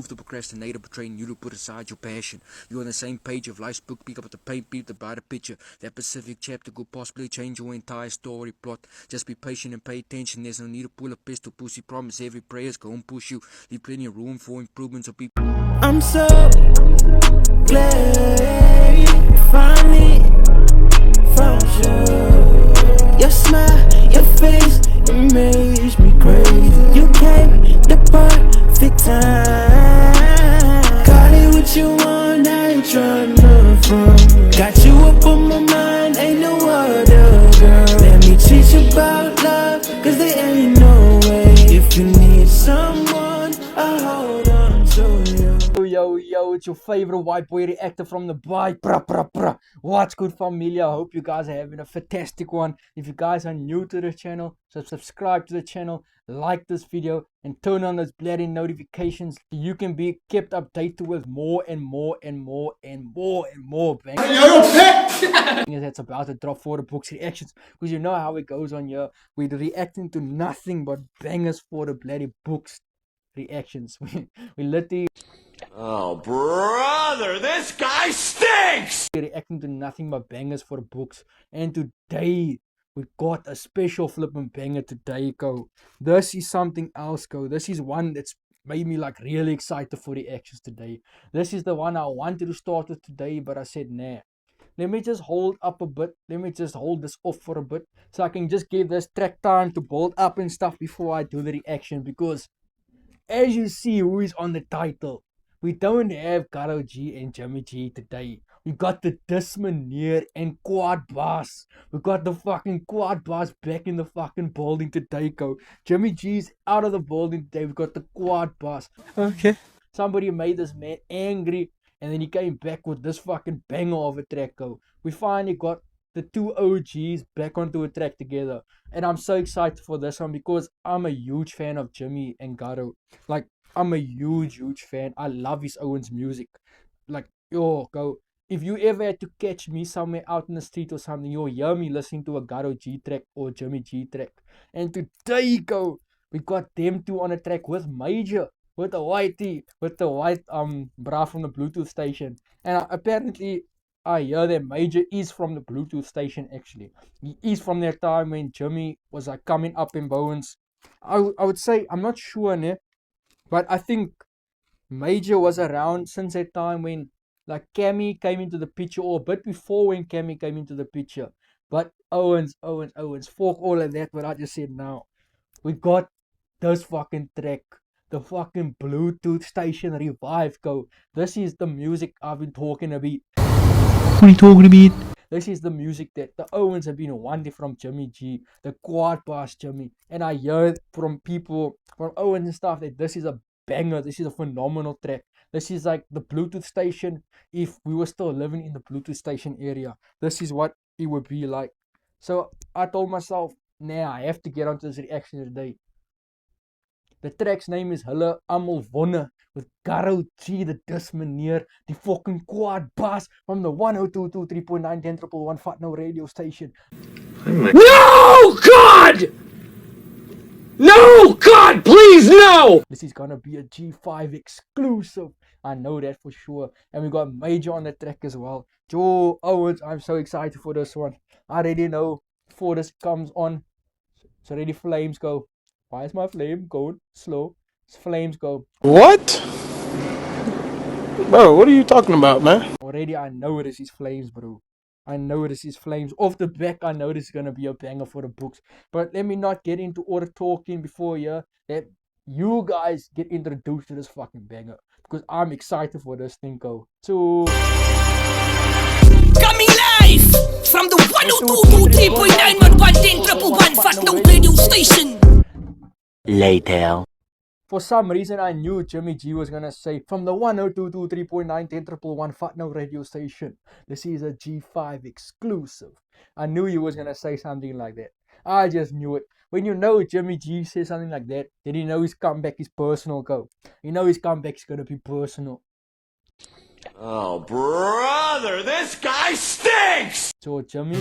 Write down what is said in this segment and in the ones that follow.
Remove the procrastinator, betraying you to put aside your passion. You're on the same page of life's book, pick up the paint, beat the brighter picture. That specific chapter could possibly change your entire story plot. Just be patient and pay attention. There's no need to pull a pistol, pussy. Promise every prayer's gonna push you. Leave plenty of room for improvements of people. I'm so glad you finally found you. Your smile, your face, it makes me crazy. You came the perfect time. Call it what you want, I ain't tryna front. Got you up on my mind, ain't no other girl. Let me teach you about love, cause there ain't no way. If you need someone, I'll hold on to you. Yo, it's your favorite white boy reactor from the bike. What's good, familia? I hope you guys are having a fantastic one. If you guys are new to the channel, so subscribe to the channel, like this video, and turn on those bloody notifications so you can be kept updated with more and more bangers that's about to drop for the books reactions. Because you know how it goes on here. We're reacting to nothing but bangers for the bloody books reactions. We literally... Oh, brother, this guy stinks! reacting to nothing but bangers for the books. And today, we got a special flipping banger today, go. This is something else, go. This is one that's made me like really excited for the reactions today. This is the one I wanted to start with today, but I said, nah. Let me just hold up a bit. Let me just hold this off for a bit. So I can just give this track time to build up and stuff before I do the reaction. Because, as you see who is on the title, we don't have Karol G and Jimmy G today. We got the Dysmeneer and Quad Bass. We got the fucking Quad Bass back in the fucking building today, go. Jimmy G's out of the building today. We got the Quad Bass. Okay. Somebody made this man angry, and then he came back with this fucking banger of a track, go. We finally got the two OGs back onto a track together. And I'm so excited for this one because I'm a huge fan of Jimmy and Karol. Like, I'm a huge fan. I love his Owens music. Like, yo, go. If you ever had to catch me somewhere out in the street or something, you'll hear me listening to a Karol G track or Jimmy G track. And today, go, we got them two on a track with Major, with the white bra from the Bluetooth station. And apparently, I hear that Major is from the Bluetooth station actually. He is from that time when Jimmy was like coming up in Bowens. I would say, I'm not sure, ne? But I think Major was around since that time when like Cammy came into the picture, or a bit before when Cammy came into the picture. But Owens, fuck all of that, what I just said now. We got this fucking track, the fucking Bluetooth station revive, go. This is the music I've been talking about. What are you talking about? This is the music that the Owens have been wanting from Jimmy G, the Quad Bass Jimmy. And I heard from people, from Owens and stuff, that this is a banger, this is a phenomenal track. This is like the Bluetooth station, if we were still living in the Bluetooth station area. This is what it would be like. So I told myself, nah, I have to get onto this reaction today. The track's name is Hulle Almal Wonne with Karol G, the Dysmeneer, the fucking Quad Bass from the 102.3.9 1011 Fat No radio station. No, God! No, God, please, no! This is gonna be a G5 exclusive. I know that for sure. And we got Major on the track as well. Joe Owens, I'm so excited for this one. I already know before this comes on. It's already flames go. Why is my flame going slow? It's flames go. What? Bro, what are you talking about, man? Already I know this is flames, bro. I know this is flames. Off the back, I know this is gonna be a banger for the books. But let me not get into all the talking before that you guys get introduced to this fucking banger. Because I'm excited for this thing, go. So coming live from the 102.3.9 110 Fat No radio station. Later. for some reason I knew Jimmy G was gonna say from the 102.3.9 1011 Fat No radio station, this is a G5 exclusive. I knew he was gonna say something like that. I just knew it. When you know Jimmy G says something like that, then you know his comeback is personal, go. You know his comeback is gonna be personal. Oh, brother, this guy stinks! So Jimmy,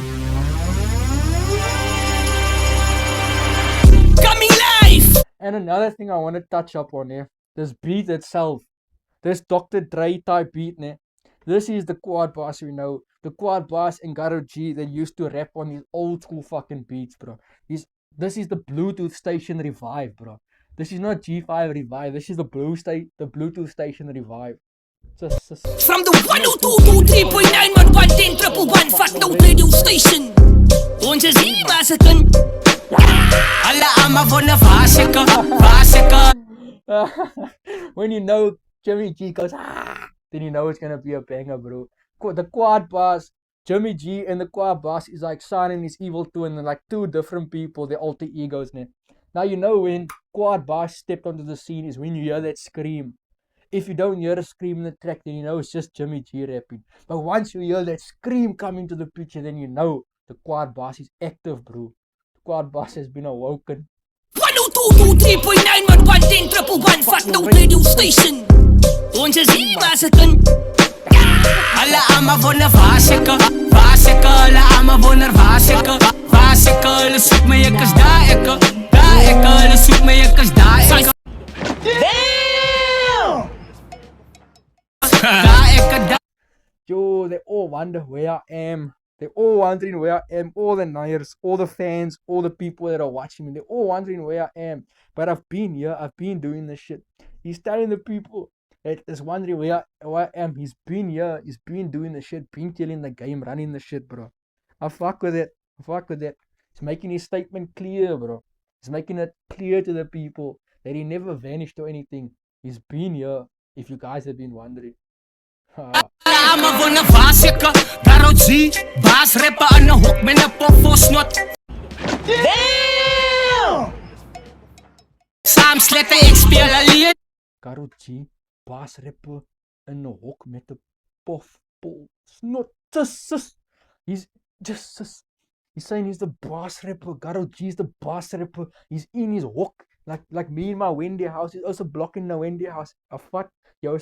Coming live! and another thing I want to touch up on here, this beat itself, This Dr. Dre type beat, ne? This is the Quad Boss we know. The Quad Boss and Garo G, they used to rap on these old school fucking beats, bro. This is the Bluetooth station revive, bro. This is not G5 revive. This is the Bluetooth station revive. From the 102.3.9 110 Fat No Radio Station. Ons is hier waar ze kan. Alle allemaal van de vaseke. When you know Jimmy G goes, then you know it's gonna be a banger, bro. The Quad Boss, Jimmy G and the Quad Boss is like Son and his evil twin, and like two different people, their alter egos. Ne? Now you know when Quad Boss stepped onto the scene is when you hear that scream. If you don't hear a scream in the track, then you know it's just Jimmy G rapping. But once you hear that scream coming to the picture, then you know the Quad Boss is active, bro. The Quad Boss has been awoken. 102.3.9 110 Fat No Radio Station. Ons is hier waar ze kan. Alle allemaal van de vaseke. Alle allemaal van de vaseke. Hulle soek my, ek is daar ekke. Hulle soek my, ek is daar ekke. Yo, they all wonder where I am. They're all wondering where I am. All the Niners, all the fans, all the people that are watching me. They're all wondering where I am. But I've been here. I've been doing this shit. He's telling the people that is wondering where I am. He's been here. He's been doing the shit. Been killing the game, running the shit, bro. I fuck with it. He's making his statement clear, bro. He's making it clear to the people that he never vanished or anything. He's been here. If you guys have been wondering. Allemaal van de vaseke. Garo G, baas rappen aan de hoek met een pofosnot. Damn! Saam sletten, ik speel alleen. Garo G, baas rapper in een hok met een pofbol snot. He's saying he's the boss rapper. Garo G is the boss rapper. He's in his hok. Like me in my Wendy house. He's also blocking the Wendy house. Yo,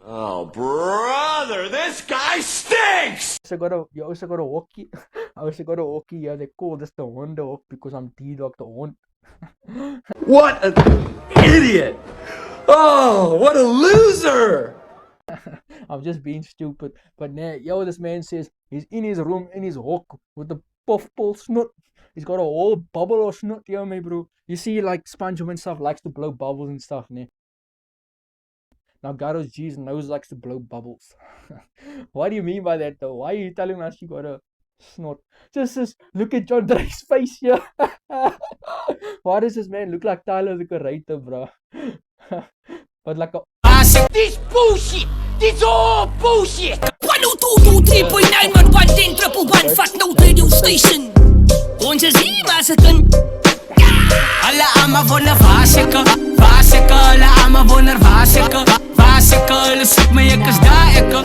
Oh, brother, this guy stinks! you also got a hockey. I also got a hockey. Yeah, they call this the Honda Hawk because I'm T-Dog the Hond. What an idiot! Oh, what a loser! I'm just being stupid. But nah, yo, this man says he's in his room in his hawk with the puffball snot. He's got a whole bubble of snot here, me bro. You see, like SpongeBob and stuff likes to blow bubbles and stuff, nah. Now Garo G's nose likes to blow bubbles. What do you mean by that though? Why are you telling us you got a snot? Just look at John Drake's face here. Why does this man look like Tyler the Creator, bro? But like a This bullshit! This all bullshit! 102.3.9 110 Fat No Radio Station. Ons is hier waar ze kan. Alle allemaal van de vaseke. Alle allemaal van de vaseke. Hulle soek my, ek is daar ekke.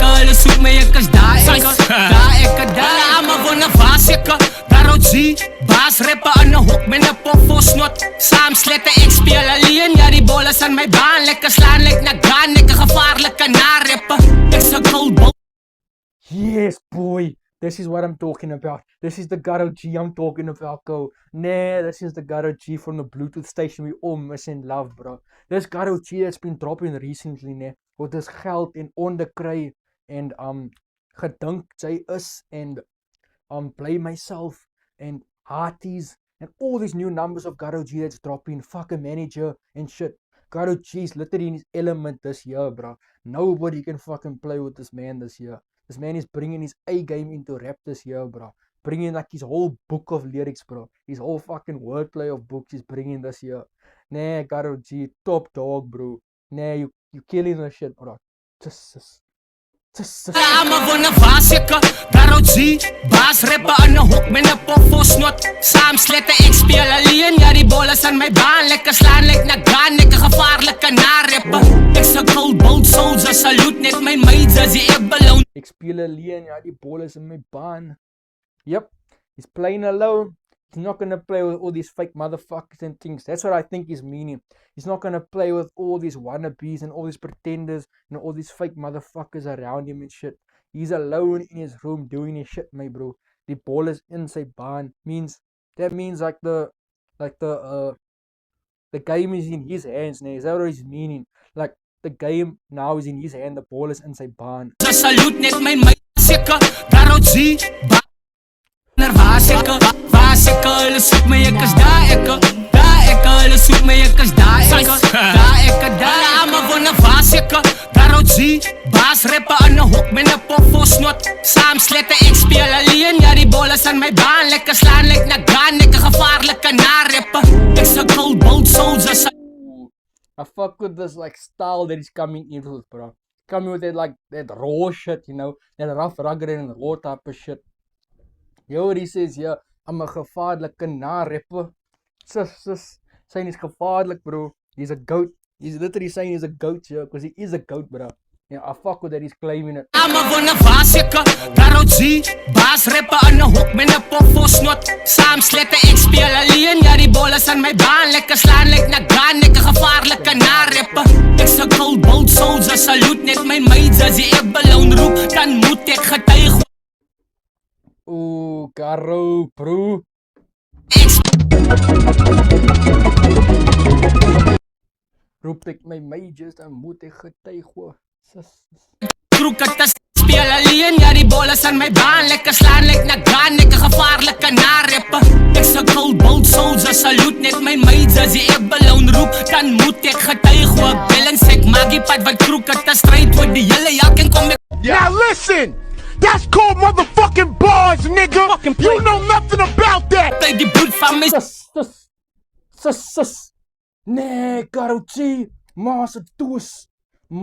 Hulle soek my, ek is daar ekke. Alle allemaal van de vaseke. Garo G, baas rappen aan de hoek met een pofosnot. Saam sletten, ek speel alleen. Ja, die bol is aan my baan. Lekker slaan, like na gaan. Lekker gevaarlike narappen. Ek's a cold ball. yes, boy. This is what I'm talking about. This is the Garo G I'm talking about, go. Nah, this is the Garo G from the Bluetooth station we all miss and love, bro. This Garo G that's been dropping recently, né? With this geld en onderkry en gedink sy is and Play Myself and Hearties and all these new numbers of Garo G that's dropping. Fuck a manager and shit. Garo G is literally in his element this year, bro. Nobody can fucking play with this man this year. This man is bringing his A game into rap this year, bro. Bringing like his whole book of lyrics, bro. His whole fucking wordplay of books he's bringing this year. Nah, Garo G, top dog, bro. Nah, you killing the shit, bro. Just. Allemaal van de vaseke. Garo G, baas rappen aan de hoek met een pofosnot. Saam sletten, ik speel alleen. Ja, die bol is aan my baan. Lekker slaan, like na gaan. Lekker gevaarlike narappen. Ek's a cold bold soldier. Salute net my maids as die ek beloon. Ik speel alleen, ja, die ball is in my baan. Yep, he's playing alone. He's not gonna play with all these fake motherfuckers and things. That's what I think he's meaning. He's not gonna play with all these wannabes and all these pretenders and all these fake motherfuckers around him and shit. He's alone in his room doing his shit, my bro. The ball is in sy baan. That means like the game is in his hands now. Is that what he's meaning? Like the game now is in his hand. The ball is in sy baan. Sa salute net my seker. Daarom G. Waar ek hulle soek my ek is daar ek hulle soek my ek is daar ek daar ama wonder waar seker daarom G. Baas rappe aan 'n hoek met 'n pofosnot. Saam slette ek speel alleen. Ja die bal is aan my baan. Lekker slaan like na gun. Ek 'n gevaarlike narrappe. Ek's 'n cold bold soldier. I fuck with this like style that he's coming in with, bro. Coming with that raw shit, you know, that rough, rugged and raw type of shit. Yo, what he says here, I'm a gevaarlike na-rapper. Sis, saying he's gevaarlik, bro. He's a goat. He's literally saying he's a goat here, because he is a goat, bro. Yeah, I fuck with that, he's claiming it. I'm a wanna vaseka, daarom G. Baas rappe aan 'n hoek met 'n pofosnot. Saam slette ek speel alleen. Ja die bal is aan my baan. Lekker slaan like na gun. Ek 'n gevaarlike na-rapper. Ek's 'n cold bold soldier. Salute net my mates as die ebbeloon roep. Dan moet ek getuig. Ooh, Garo, bro. Roep ek my majors, dan moet ek getuig hoor. Kroeket speel alleen. Ja die bal is aan my baan. Lekker slaan like na gun. Ek 'n gevaarlike na-rapper. Ek's 'n cold bold soldier. Salute net my mates as die ebbeloon roep. Dan moet ek getuig hoor. Balance ek maak die pad wat kroeket stryd vir die hele jak en kom ek. Now listen! That's called motherfucking bars, nigga! You know nothing about that! Play die bloed van my. Sus. Nee, Garo G. Master toes. You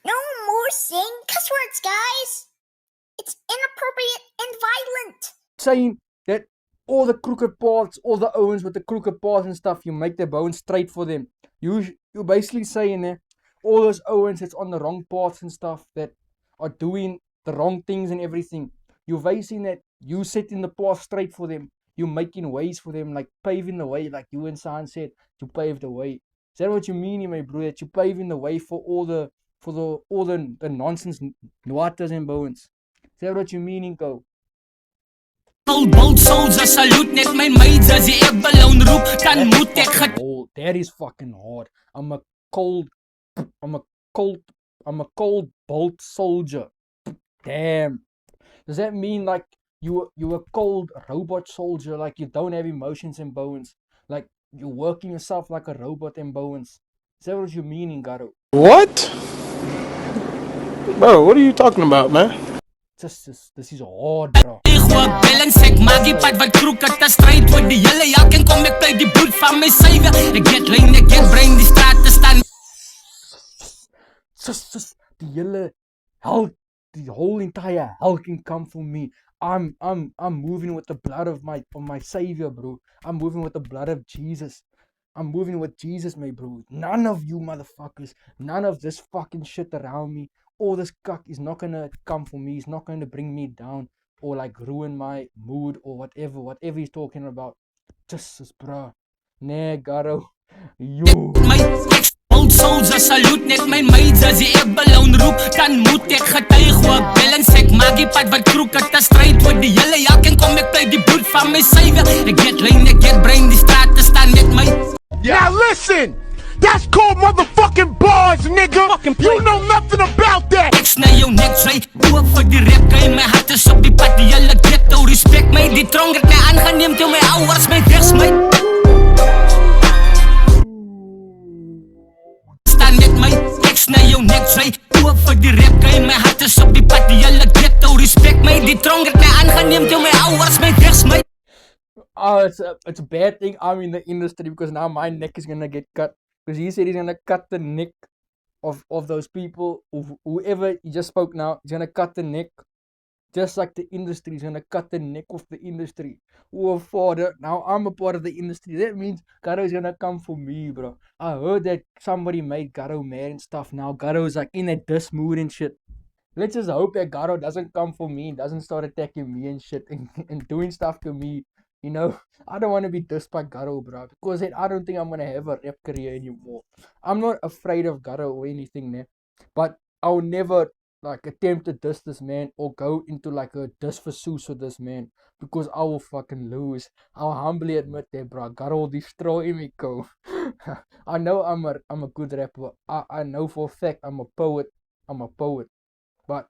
No more saying cuss words, guys! It's inappropriate and violent! saying that all the crooked paths, all the Owens with the crooked paths and stuff, you make the bones straight for them. You're basically saying that all those Owens that's on the wrong paths and stuff that are doing the wrong things and everything. You're basing that you setting the path straight for them. You're making ways for them, like paving the way, like you and San said, you pave the way. Is that what you mean, my bro? That you're paving the way for all the nonsense Nuatas and Bowens. Is that what you mean, Go? Cold bold soldier, salute net my mates as die ebbeloon roep. Dan moet ek getuig. That is fucking hard. I'm a cold bolt soldier. Damn. Does that mean like you a cold robot soldier, like you don't have emotions and bones, like you're working yourself like a robot and bones? Is that what you mean, Garo? What? Bro, what are you talking about, man? This is hard, bro. Balance ek maak die pad wat kroeket stryd vir die hele jak en kom ek play die bloed van my sywe. Ek get lane, ek get brain, die straat te staan. The whole entire hell can come for me. I'm moving with the blood of my savior, bro. I'm moving with the blood of Jesus. I'm moving with Jesus, my bro. None of you motherfuckers, none of this fucking shit around me, all this cuck is not gonna come for me. It's not gonna bring me down or like ruin my mood or whatever he's talking about. Jesus, bro. Nee, Garo. You. Old soldier, salute net my mates as die ebbeloon roep. Dan moet ek getuig hoor. Balance ek maak die pad wat kroeket stryd vir die hele jak en kom ek play die bloed van my sywe. Ek get lane, ek get brain, die straat te staan met my. Now listen! That's called motherfucking bars, nigga! You know nothing about that! Ek sny jou nek, sy oop vir die rap, kan my hart is op die pad, die hele ghetto respect my, die tronk het my aangeneem, toe my ouwers my wegs my. Staan met my, ek sny jou nek, sy oop vir die rap, kan my hart is op die pad, die hele ghetto respect my, die tronk het my aangeneem, toe my ouwers my wegs my. Oh, it's a bad thing I'm in the industry because now my neck is gonna get cut. Because he said he's gonna cut the neck of those people, whoever he just spoke now, he's gonna cut the neck. Just like the industry, he's gonna cut the neck of the industry. Oh, father, now I'm a part of the industry. That means Garo is gonna come for me, bro. I heard that somebody made Garo mad and stuff. Now Garo is like in a diss mood and shit. Let's just hope that Garo doesn't come for me, doesn't start attacking me and shit and doing stuff to me. You know, I don't want to be dissed by Garo, bro, because I don't think I'm going to have a rap career anymore. I'm not afraid of Garo or anything, man. But I'll never like attempt to diss this man or go into like a diss versus with this man because I will fucking lose. I'll humbly admit that, bro. Garo destroy me, go. I know I'm a good rapper. I know for a fact I'm a poet. But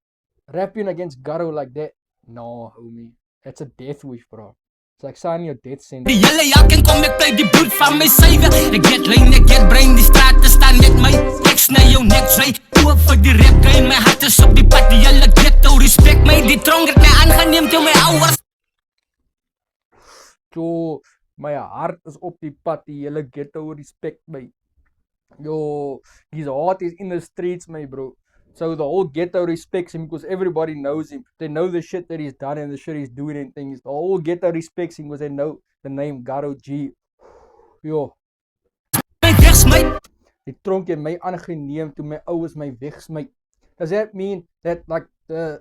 rapping against Garo like that, no, homie. That's a death wish, bro. It's like signing your death sentence. Die hele jaar kan kom ek bly die bloed van my sywe. Ek get lyn, ek get brain, die straat te staan met my. Ek sny jou nek sy, oop vir die rap game. My hart is op die pad, die hele ghetto respect my. Die tronk het my aangeneem toe my ouers. Yo, my hart is op die pad, die hele ghetto respect my. Yo, his heart is in the streets, my bro. So the whole ghetto respects him because everybody knows him. They know the shit that he's done and the shit he's doing and things. The whole ghetto respects him because they know the name Garo G. Yo. Die tronk het my aangeneem toe my ouers my wegsmy. Does that mean that like the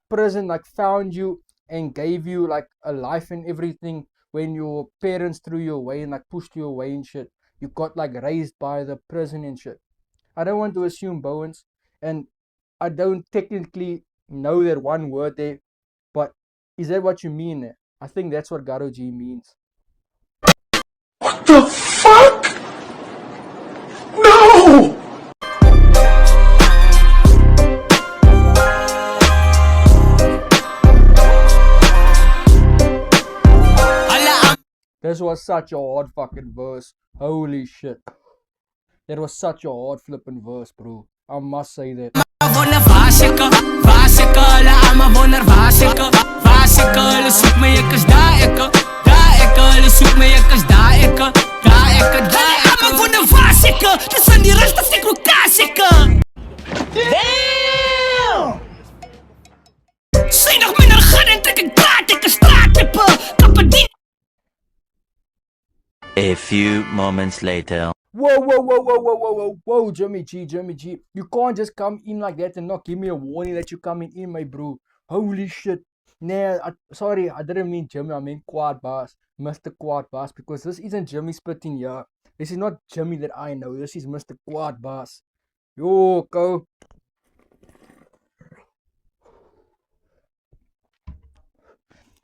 prison like found you and gave you like a life and everything when your parents threw you away and like pushed you away and shit? You got like raised by the prison and shit. I don't want to assume Bowens, and I don't technically know that one word there, but is that what you mean there? I think that's what Garo G means. What the fuck? No! This was such a hard fucking verse. Holy shit. That was such a hard flipping verse, bro. I must say that. A few moments later. Whoa, Jimmy G. You can't just come in like that and not give me a warning that you're coming in, my bro. Holy shit. Nah, sorry, I didn't mean Jimmy, I mean Quad Bass. Mr. Quad Bass, because this isn't Jimmy spitting here. This is not Jimmy that I know. This is Mr. Quad Bass. Yo, go.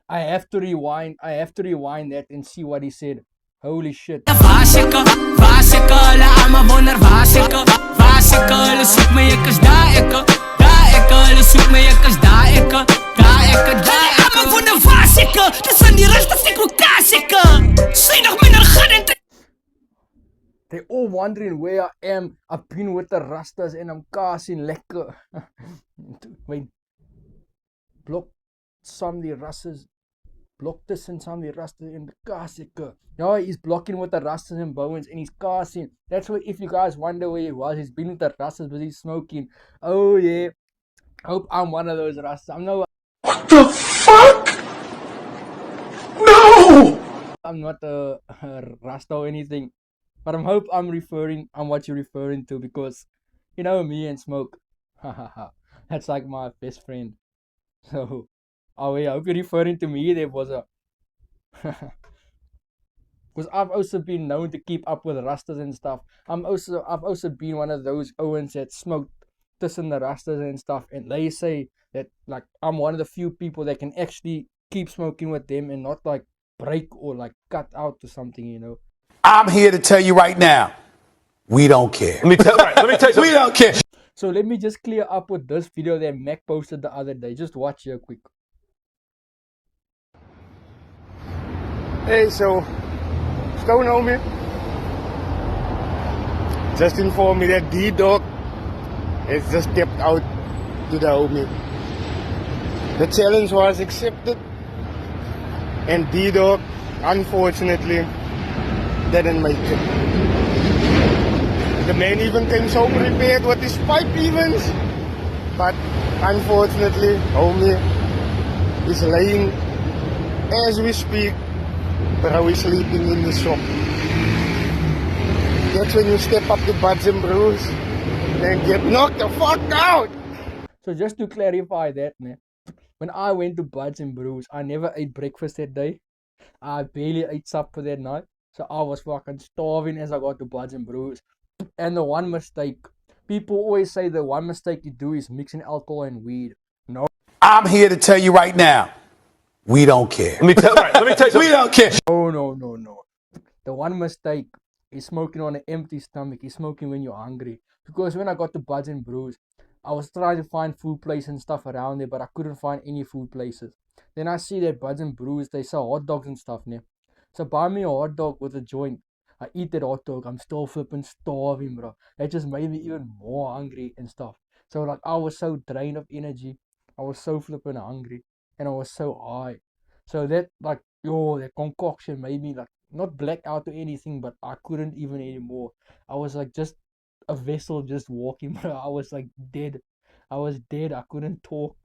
I have to rewind that and see what he said. Holy shit. They're all wondering where I am. I've been with the Rastas and I'm casting lekker. Wait. Block some of the Rastas. Block this and some of the Rastas in the casting. No, he's blocking with the Rastas and Bowens and he's casting. That's why if you guys wonder where he was, he's been with the Rastas but he's smoking. Oh yeah. Hope I'm one of those Rastas. I'm no. What the fuck? No! I'm not a Rasta or anything. But I hope I'm what you're referring to because you know me and smoke. That's like my best friend. So oh yeah, I hope you're referring to me. There was a because I've also been known to keep up with Rastas and stuff. I've also been one of those Owens that smoked tussen the Rastas and stuff, and they say that like I'm one of the few people that can actually keep smoking with them and not like break or like cut out to something, you know. I'm here to tell you right now, we don't care. Let me tell you. We don't care. So let me just clear up with this video that Mac posted the other day. Just watch here quick. Hey, so what's going on, man? Just informed me that D-Dog has just stepped out to the homie. The challenge was accepted, and D-Dog, unfortunately, didn't make it. The man even came so prepared with his pipe evens, but unfortunately, homie is laying as we speak, bro is sleeping in the shop. That's when you step up to Buds and Brews and get knocked the fuck out. So just to clarify that, man, when I went to Buds and Brews, I never ate breakfast that day. I barely ate supper that night. So I was fucking starving as I got to Buds and Brews. And the one mistake, People always say the one mistake you do is mixing alcohol and weed. No, I'm here to tell you right now, we don't care. Let me tell you something. We don't care. no. The one mistake is smoking on an empty stomach. Is smoking when you're hungry. Because when I got to Buds and Brews, I was trying to find food places and stuff around there, but I couldn't find any food places. Then I see that Buds and Brews, they sell hot dogs and stuff now. So buy me a hot dog with a joint. I eat that hot dog. I'm still flipping starving, bro. That just made me even more hungry and stuff. So like I was so drained of energy. I was so flipping hungry. And I was so high. So that like that concoction made me like not black out or anything, but I couldn't even anymore. I was like just a vessel just walking, bro. I was like dead. I was dead. I couldn't talk.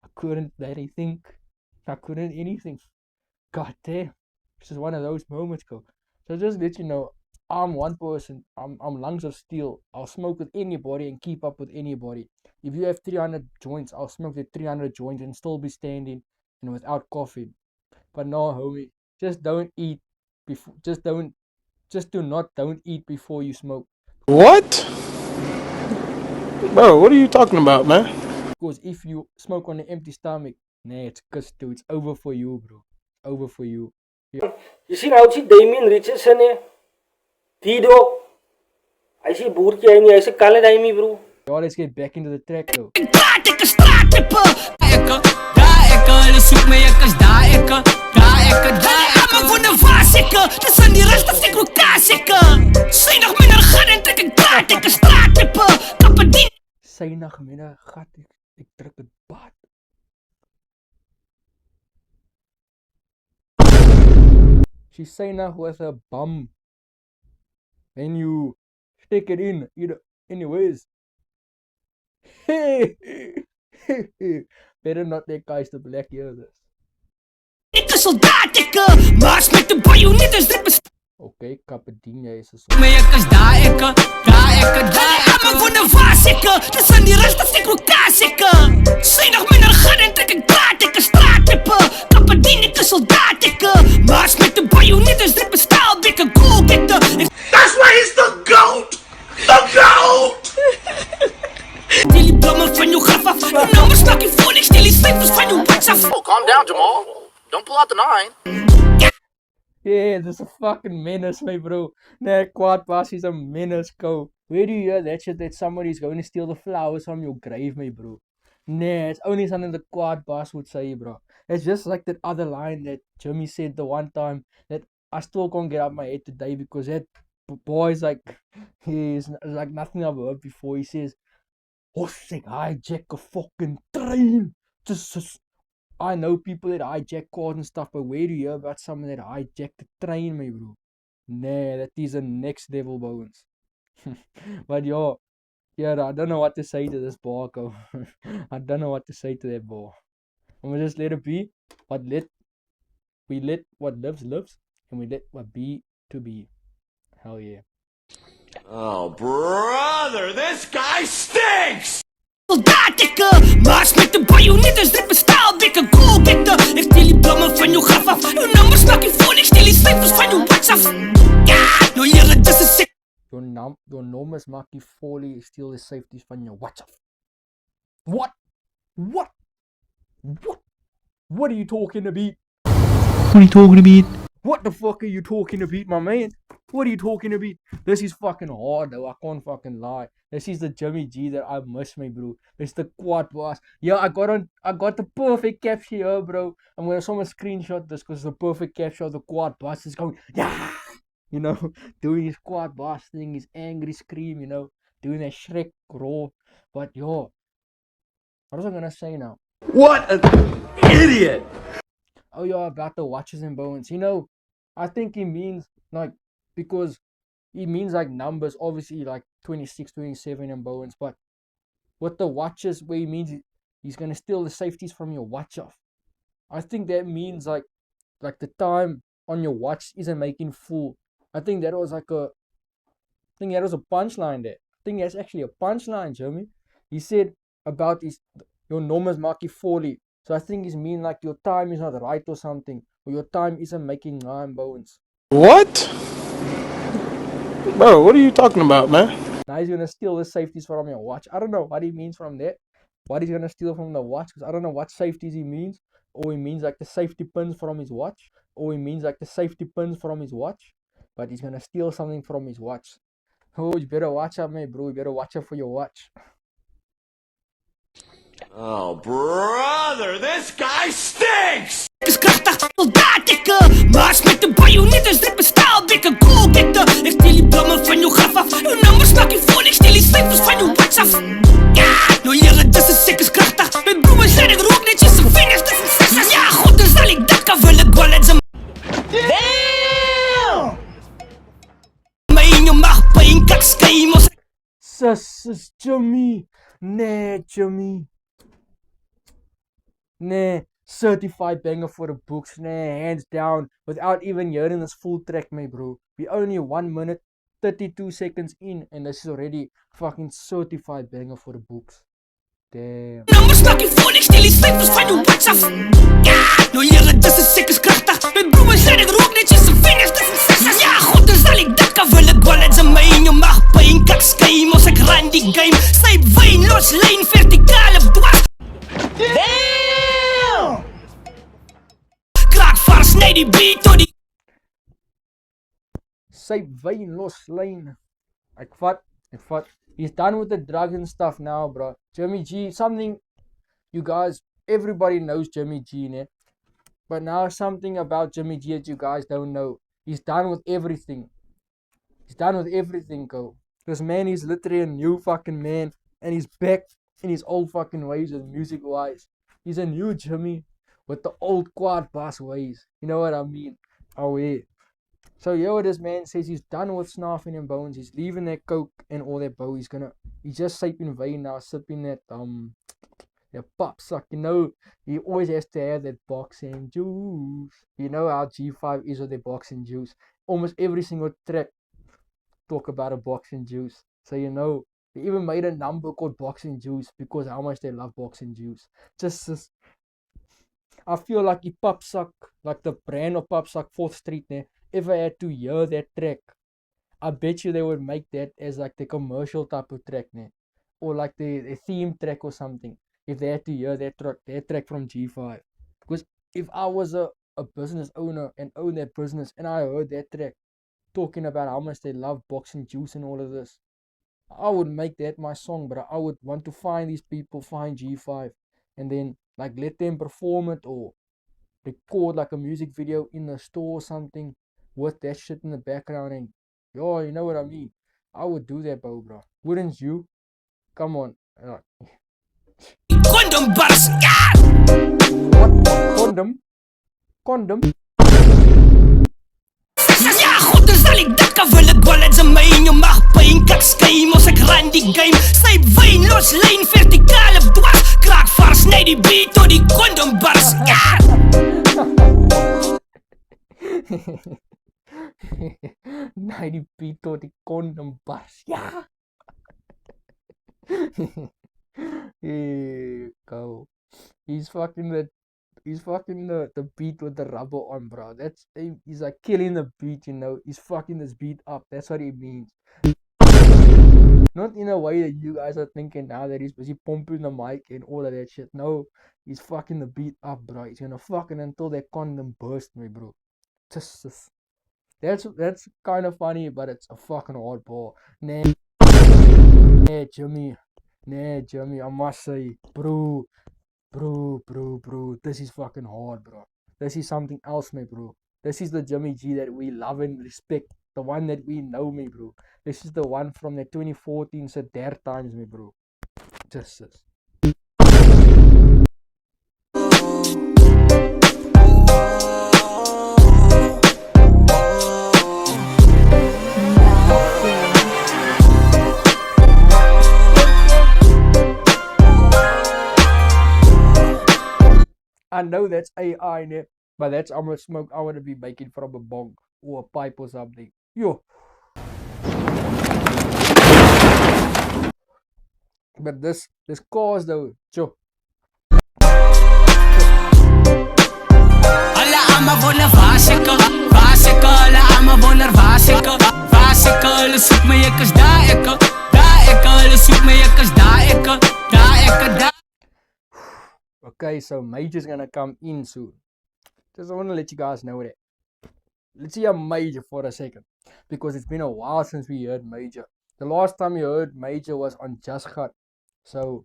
I couldn't let it think. I couldn't anything. God damn. This is one of those moments, go. So just let you know, I'm one person. I'm lungs of steel. I'll smoke with anybody and keep up with anybody. If you have 300 joints, I'll smoke the 300 joints and still be standing and without coughing. But no, homie, just don't eat before. Don't eat before you smoke. What? Bro, what are you talking about, man? Because if you smoke on an empty stomach, it's cuss too. It's over for you, bro. Over for you. You see now, see Damien Richardson, T-Dog. I see Boertje en I see Kalle Daimi, bro. Y'all, let's get back into the track, though. Zaterdagmiddag gaat ik druk het bad. She's saying with a bum. Then you stick it in anyways. Better not that guys the black ears. Okay, Capadinha is a song. That's why he's the GOAT! The GOAT! Oh, calm down, Jamal. Don't pull out the 9. Yeah, this is a fucking menace, my bro. That quad boss is a menace, go. Where do you hear that shit that somebody's going to steal the flowers from your grave, my bro? Nah, it's only something the quad boss would say, bro. It's just like that other line that Jimmy said the one time that I still can't get out my head today because that boy's like, he's like nothing I've heard before. He says, Hossek, hijack a fucking train. Just I know people that hijack cars and stuff, but where do you hear about someone that hijacked the train, my bro? Nah, that is a next level bones. But yo, yeah, I don't know what to say to this bar, go. I don't know what to say to that bar. I'm gonna just let it be. We let what lives, and we let what be to be. Hell yeah. Oh, brother, this guy stinks! Maas met de bajonetten, dit bestaat dikke koolkette. Ik stel die bloemen van je graf af. Je nummer stak je voor, ik stel die cijfers van je watch af. Ja, nou jere, dis is sick. Your numbers maak je folie, ik stel de safeties van je watch af. What? What are you talking about? What are you talking about? What the fuck are you talking about, my man? What are you talking about? This is fucking hard, though. I can't fucking lie. This is the Jimmy G that I miss, me, bro. It's the quad boss. Yeah, I got the perfect caption here, bro. I'm gonna show a screenshot this because the perfect caption of the quad boss is going, yeah, you know, doing his quad boss thing, his angry scream, you know, doing that Shrek roar. But yo, what was I gonna say now? What an idiot! Oh yeah, about the watches and bones. You know, I think he means like because he means like numbers, obviously like 26, 27 and bones, but with the watches where he means he's gonna steal the safeties from your watch off. I think that means like the time on your watch isn't making full. I think that was a punchline there. I think that's actually a punchline, Jeremy. He said about your numbers marking 40. So I think it's mean like your time is not right or something. Or your time isn't making 9 bones. What? Bro, what are you talking about, man? Now he's gonna steal the safeties from your watch. I don't know what he means from that. What he's gonna steal from the watch, because I don't know what safeties he means. Or he means like the safety pins from his watch. Or he means like the safety pins from his watch. But he's gonna steal something from his watch. Oh, you better watch out, man, bro. You better watch out for your watch. Oh, brother, this guy stinks! Is krachtig, soldaat ikke. Maas met de bajonetten, strippen staalbekken, koolbekken. Ik stel die blammen van jouw graf af. Uw nummer stak je voor, ik stel die cijfers van jouw watch af. Ja, nou jere, dat is zeker krachtig. Met bloemen zijn ik rook netjes, zijn vingers tussen zesjes. Ja, goed, dan zal ik dat kan vullen, ballen ze. Damn! Maar in je maag, pijn, kak, skijmos. Sus, Jimmy. Nee, Jimmy. Nee, certified banger for the books. Nee, hands down. Without even hearing this full track, my bro. We only 1 minute 32 seconds in, and this is already fucking certified banger for the books. Damn. Nummers stak je voor, ik stel die cijfers van je watch af. Ja, nou jere, dat is zeker krachtig. Met bloemen zijn ik rook netjes, zijn vingers tussen zesjes. Ja, goed, dan zal ik dat kan vullen, ballen ze mij in je maag, pijn, kak, skijmos. Ik ran die game, snipe, wijn, los, lijn, verticale, dwars. Damn! Kraak vars, nee die beat door die. Say wijn los lijn. Ik vat. He's done with the drugs and stuff now, bro. Jimmy G, something you guys, everybody knows Jimmy G, né? But now something about Jimmy G that you guys don't know. He's done with everything. Go. This man is literally a new fucking man, and he's back in his old fucking ways and music wise. He's a new Jimmy with the old quad bass ways. You know what I mean? Oh yeah. So yo, this man says he's done with snuffing and bones. He's leaving that coke and all that bro. He's just sipping vein now, sipping that pop suck. You know, he always has to have that boxing juice. You know how G5 is with their boxing juice. Almost every single track talk about a boxing juice. So you know, they even made a number called Boxing Juice because how much they love boxing juice. Just I feel like if Pop Suck, like the brand of Pop Suck 4th Street, if I had to hear that track, I bet you they would make that as like the commercial type of track, or like the theme track or something. If they had to hear that track from G5, because if I was a business owner and owned that business and I heard that track talking about how much they love boxing juice and all of this, I would make that my song. But I would want to find these people, find G5, and then like let them perform it or record like a music video in the store or something with that shit in the background, and yo, you know what I mean? I would do that, bro. Wouldn't you? Come on. Condom bars. What? Condom? Ja, goed, dan zal ik dat kan vullen, ballen ze mij in je maag, pijn, kak, skijmos. Ik ran die game, snipe, wijn, los, lijn, verticale, dwars. Kraak vars, nee die beat door die condom bars. Ja! Nee, die beat door die condom bars. Ja! Hey, go. He's fucking the beat with the rubber on, bro. He's like killing the beat, you know. He's fucking this beat up. That's what he means. Not in a way that you guys are thinking now that he's busy pumping the mic and all of that shit. No, he's fucking the beat up, bro. He's gonna fucking until that condom burst, me, bro. Just that's kind of funny, but it's a fucking hardball. Nah, Jimmy, I must say, bro, this is fucking hard, bro. This is something else, me, bro. This is the Jimmy G that we love and respect. The one that we know, me, bro. This is the one from the 2014 Sadar times, me, bro. Just I know that's AI, né? But that's how much smoke I want to be making from a bong or a pipe or something. Yo. But this cause though, Joe. Alla ama wonder vasike, alla ama wonder vasike, soek my ek is daar Okay, so Major's gonna come in soon. Just want to let you guys know that. Let's hear Major for a second, because it's been a while since we heard Major. The last time you heard Major was on Just Cut. So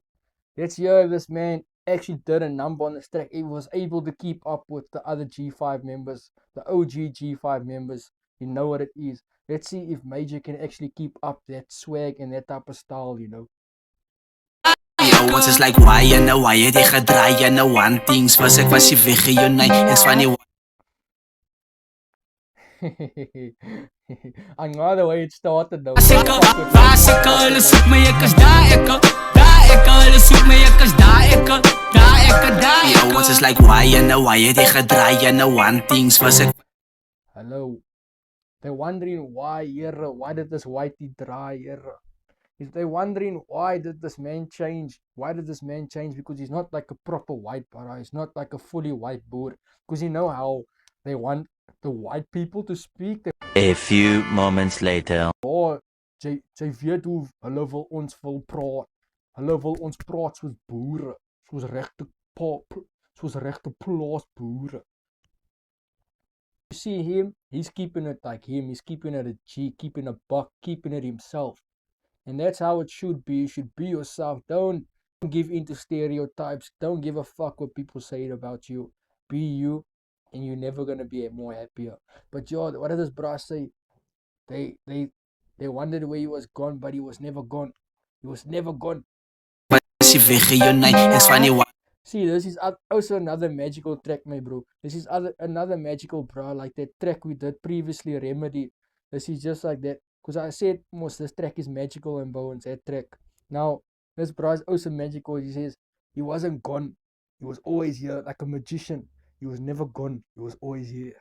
let's hear if this man actually did a number on this track. He was able to keep up with the other G5 members, the OG G5 members. You know what it is. Let's see if Major can actually keep up that swag and that type of style, you know. Ons is like why en nou why het jy gedraai en nou one things was ek was jy weggejoen ek's van die I know the way it started though. hulle soek my ek is daar ek hulle soek my ek is daar ons is like why en nou why het jy gedraai en nou one things was ek Hello. They're wondering why here, why did this whitey dry here? If they're wondering why did this man change? Why did this man change? Because he's not like a proper white bara. He's not like a fully white boer. Because you know how they want the white people to speak. A few moments later. Oh, jy weet hoe hulle wil ons praat. Hulle wil ons praat soos boere. Soos regte plaas boere. You see him, he's keeping it like him. He's keeping it a G, keeping a buck, keeping it himself. And that's how it should be. You should be yourself. Don't give into stereotypes. Don't give a fuck what people say about you. Be you, and you're never gonna be more happier. But yo, what does this bra say? They wondered where he was gone, but he was never gone. He was never gone. See, this is also another magical track, my bro. This is another magical bra, like that track we did previously, Remedy. This is just like that. Because I said most this track is magical and bones, that track. Now, this bra is also magical. He says he wasn't gone. He was always here, like a magician. He was never gone. He was always here.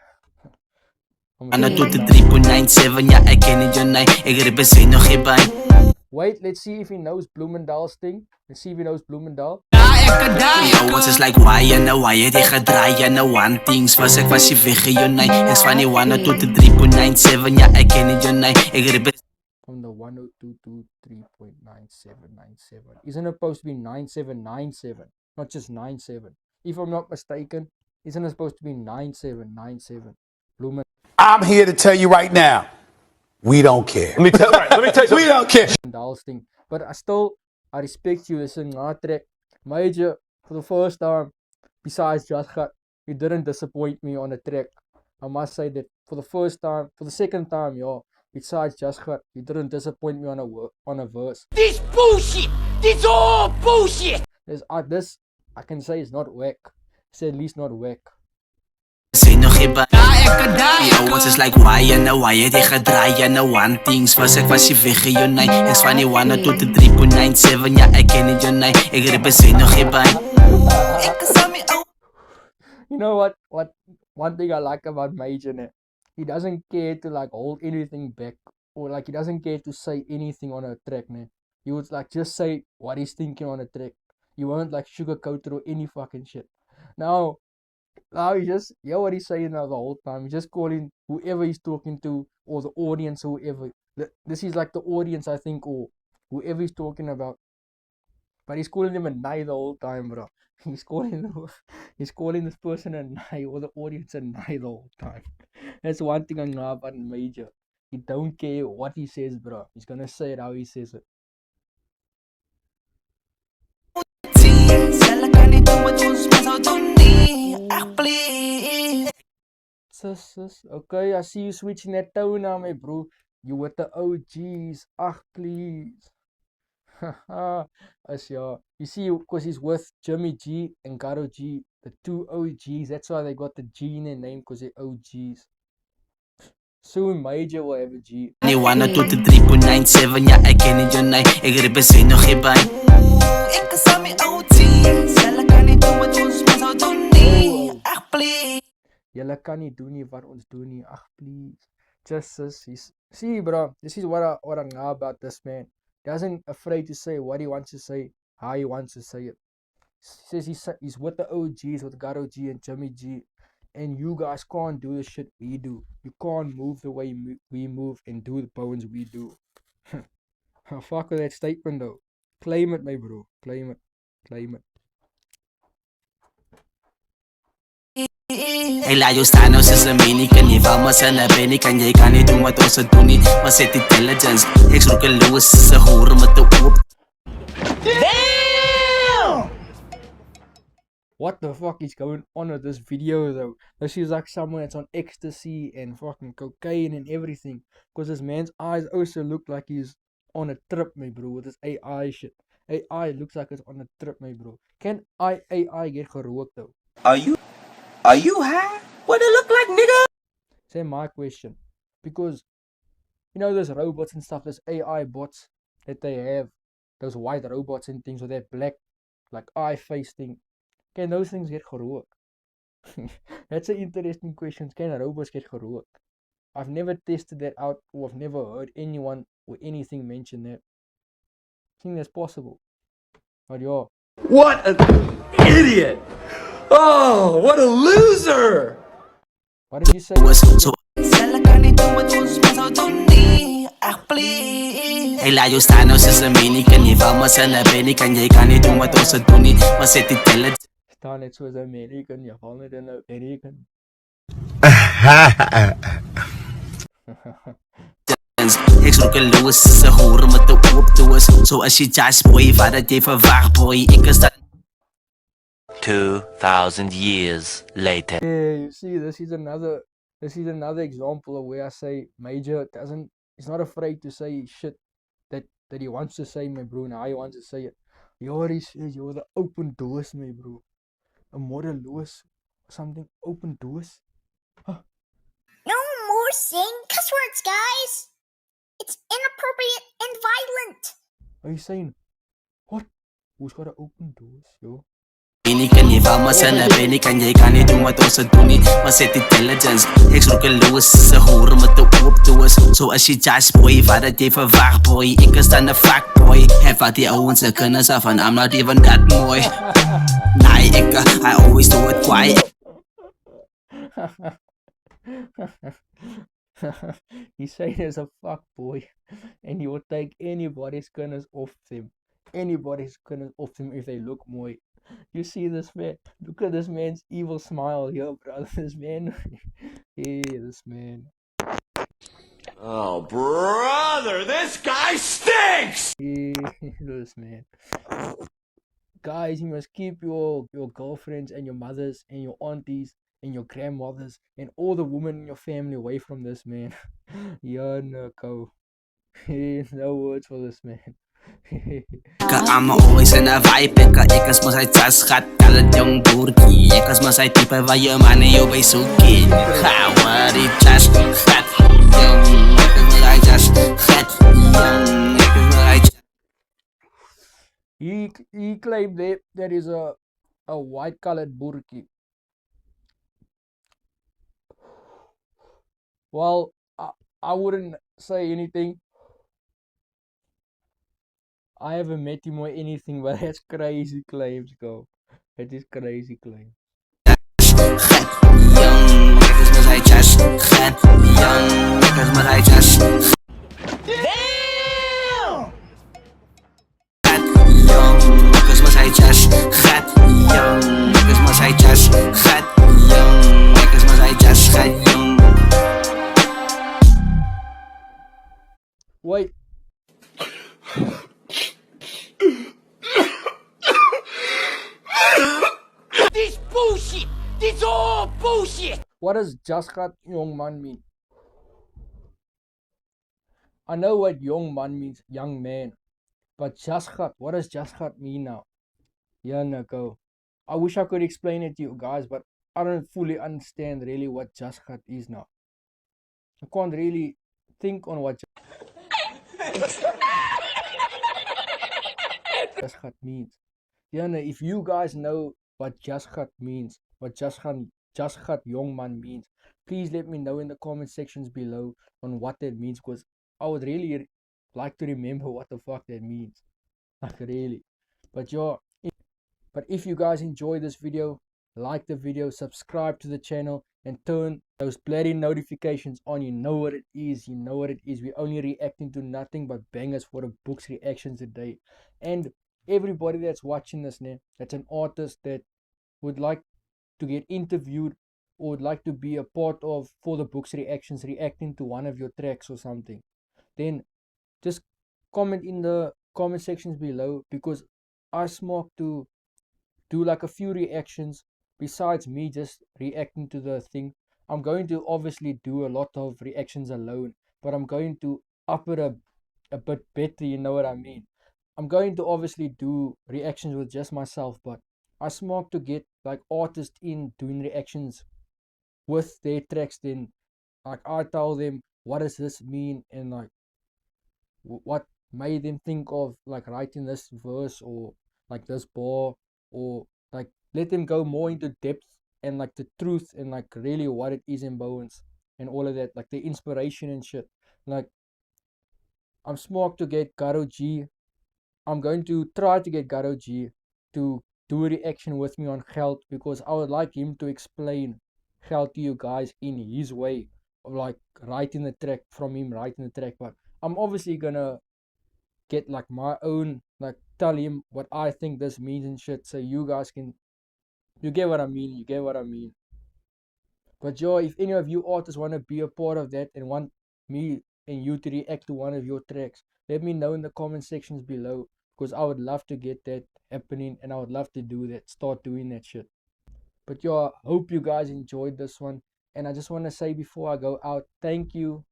Wait, let's see if he knows Bloemendaal's thing. Let's see if he knows Bloemendal. Ons is like why en nou why het jy gedraai en nou one things was ek was jy weggejoen ek's van die 102 to 3.97 ja ek ken jou ek from the 102 to 3.9797. Isn't it supposed to be 9797, not just 97? If I'm not mistaken, isn't it supposed to be 9797? Bloemen. I'm here to tell you right now, we don't care. Let me tell you, we don't care. Thing. But I respect you as a track. Major, for the first time, besides Just Cut, you didn't disappoint me on the track. I must say that for the second time, yo, besides Just Cut, you didn't disappoint me on a verse. This bullshit! This all bullshit! This I can say is not whack. It's at least not whack. Ons is like why en nou why het jy gedraai en nou one things was ek was jy weggejoen ek's van die 102 to 3.97 ja ek ken jou ek represent nog by You know what one thing I like about Major, he doesn't care to like hold anything back, or like he doesn't care to say anything on a track, man. He would like just say what he's thinking on a track. You won't like sugarcoat it or any fucking shit. Now he just hear what he's saying now the whole time. He's just calling whoever he's talking to, or the audience, or whoever. This is like the audience, I think, or whoever he's talking about. But he's calling them a nai the whole time, bro. He's calling this person a nai, or the audience a nai the whole time. That's one thing I know about Major. He don't care what he says, bro. He's gonna say it how he says it. Sis, okay, I see you switching that tone now, my bro. You with the OGs, please. Haha, you see, because he's with Jimmy G and Garo G, the two OGs. That's why they got the G in their name, because they're OGs. Soon Major will have a G. Nie 102 to 3.97 ja ek ken jou ek represent nog by ek is aan my OGs hulle kan nie doen wat ons sou doen nie please Julle kan nie doen nie wat ons doen nie, please. Just see, bro, this is what I know about this man. He doesn't afraid to say what he wants to say, how he wants to say it. He says he's with the OGs, with Garo G and Jimmy G, and you guys can't do the shit we do. You can't move the way we move and do the bones we do. Fuck with that statement though. Claim it, my bro. Claim it. Claim it. Hy laat jou staan nou soos 'n menie. Kan jy val maar sy na binnen? Kan jy kan nie doen wat ons se doen nie. Maar sit intelligence. Ek's roekeloos soos 'n hoer met 'n oop. What the fuck is going on with this video though? This is like someone that's on ecstasy and fucking cocaine and everything. Because this man's eyes also look like he's on a trip, my bro, with this AI shit. AI looks like it's on a trip, my bro. Can AI get gerook though? Are you high? What it look like, nigga? Say my question. Because, you know, those robots and stuff, those AI bots that they have, those white robots and things with that black, like eye face thing. Can those things get gerook? That's an interesting question. Can robots get gerook? I've never tested that out, or I've never heard anyone or anything mention that. I think that's possible. But yeah. What an idiot! Oh, what a loser! What did you say? Hy laat jou staan nou soos 'n menie. Kan jy val maar sy na binnen? Kan jy kan nie doen wat ons se doen nie. Maar sit intelligence. Staan net soos 'n American, jy val net in 'n American. Ek's roekeloos soos 'n hoer met 'n oop doos. So as jy just boy, wat het jy verwag boy? Ek is dat 2,000 years later. Yeah, you see, this is another example of where I say Major he's not afraid to say shit that he wants to say, my bro, and how he wants to say it. He already says you're the open doors, my bro. A model Lewis or something, open doors. Huh. No more saying cuss words, guys. It's inappropriate and violent. Are you saying what? Who's got to open doors, yo? Kan jy val maar sy na binnen? Kan jy kan nie doen wat ons se doen nie. Maar sit intelligence. Ek's roekeloos soos 'n hoer met 'n oop doos. So as jy just boy, wat het jy verwag boy? Ek is dan 'n fuck boy. Heb wat die ouens se kinders af and I'm not even that mooi. Nee, I always do it quiet. He's saying there's a fuck boy and he will take anybody's goodness off them. Anybody's goodness off them if they look mooi. You see this man? Look at this man's evil smile here, brother. This man. Hey, this man. Oh, brother, this guy stinks! Hey, this man. Guys, you must keep your girlfriends and your mothers and your aunties and your grandmothers and all the women in your family away from this man. Yeah, no, go. No words for this man. I'm always in a vibe. Ek is mos hy just gat. Kal het jong boertjie. Ek is mos hy tipe waar jou man en jou by soekie. How what it just gat. Jong, ek is mos hy just gat. Jong, ek is mos hy just. He claimed that is a white colored boertjie. Well, I wouldn't say anything. I haven't met him or anything, but that's crazy claims, go. That is crazy claims. Young, ek is mos hy just gat. Young, ek is mos hy just. Damn! Young, ek is mos hy just gat. Young, ek is mos hy just gat. Young, ek is mos hy just gat. Young. Wait. This bullshit! This all bullshit! What does just gat young man mean? I know what young man means, young man. But just gat, what does just gat mean now? Yeah, no, go. I wish I could explain it to you guys, but I don't fully understand really what just gat is now. I can't really think on what just gat means. Yeah, no, if you guys know what just gat means, what just gat young man means, please let me know in the comment sections below on what that means, because I would really like to remember what the fuck that means. Like really. But yeah, if you guys enjoy this video, like the video, subscribe to the channel, and turn those bloody notifications on. You know what it is. You know what it is. We're only reacting to nothing but bangers for the books reactions today. And everybody that's watching this, that's an artist that would like to get interviewed or would like to be a part of for the books reactions, reacting to one of your tracks or something, then just comment in the comment sections below, because I smoke to do like a few reactions besides me just reacting to the thing. I'm going to obviously do a lot of reactions alone, but I'm going to up it a bit better, you know what I mean. I'm going to obviously do reactions with just myself, but I smoke to get like artists in doing reactions with their tracks. Then like I tell them what does this mean, and like what made them think of like writing this verse or like this bar, or like let them go more into depth and like the truth and like really what it is in Bowens and all of that, like the inspiration and shit. Like I'm smart to get Garo G. I'm going to try to get Garo G to do a reaction with me on Geld, because I would like him to explain Geld to you guys in his way of like writing the track, from him writing the track. But I'm obviously gonna get like my own, like tell him what I think this means and shit, so you guys can, you get what I mean, you get what I mean. But yo, if any of you artists want to be a part of that and want me and you to react to one of your tracks, let me know in the comment sections below, because I would love to get that happening and I would love to do that, start doing that shit. But yo, I hope you guys enjoyed this one, and I just want to say before I go out, thank you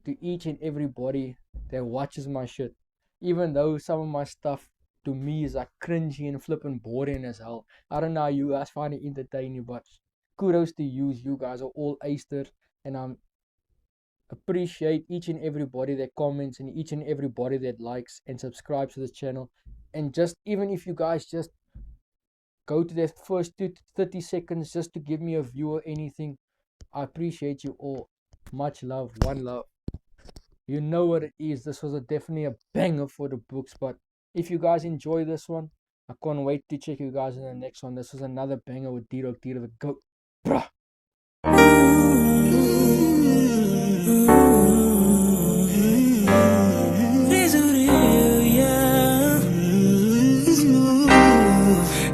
to each and everybody that watches my shit. Even though some of my stuff to me is like cringy and flipping boring as hell. I don't know how you guys find it entertaining, but kudos to you. You guys are all aced, and I appreciate each and everybody that comments and each and everybody that likes and subscribes to this channel. And just even if you guys just go to that first 30 seconds just to give me a view or anything, I appreciate you all. Much love, one love. You know what it is. This was definitely a banger for the books. But if you guys enjoy this one, I can't wait to check you guys in the next one. This was another banger with D-Dog the GOAT. Bruh.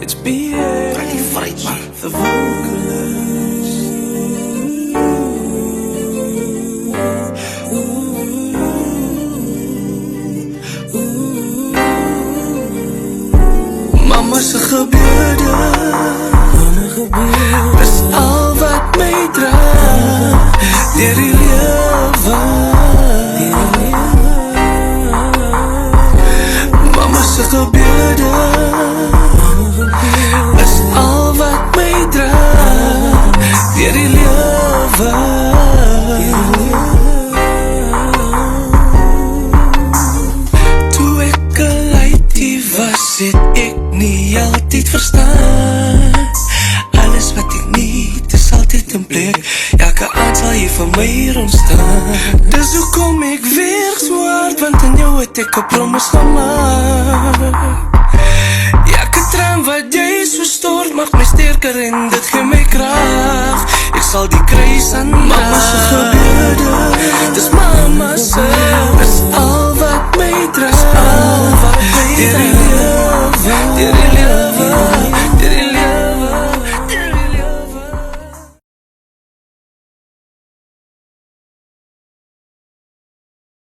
It's BA. The vocalist. Mama se gebeurde, is al wat mij draagt, deur die lewe. Mama se gebeurde, is al wat mij draagt, deur die lewe. Toe ek 'n laitie was, het ek nie altyd verstaan. Alles wat ek niet is altyd in plek. Elke aand sal jy vir my rondstaan. Dis hoekom ek weer so hard, want in jou het ek 'n promise gemaak. Elke traan wat jy so stort maak my sterker en dit gee my krag. Ek sal die kruis aandraag. Mama se gebeurde, dis mama se, dis al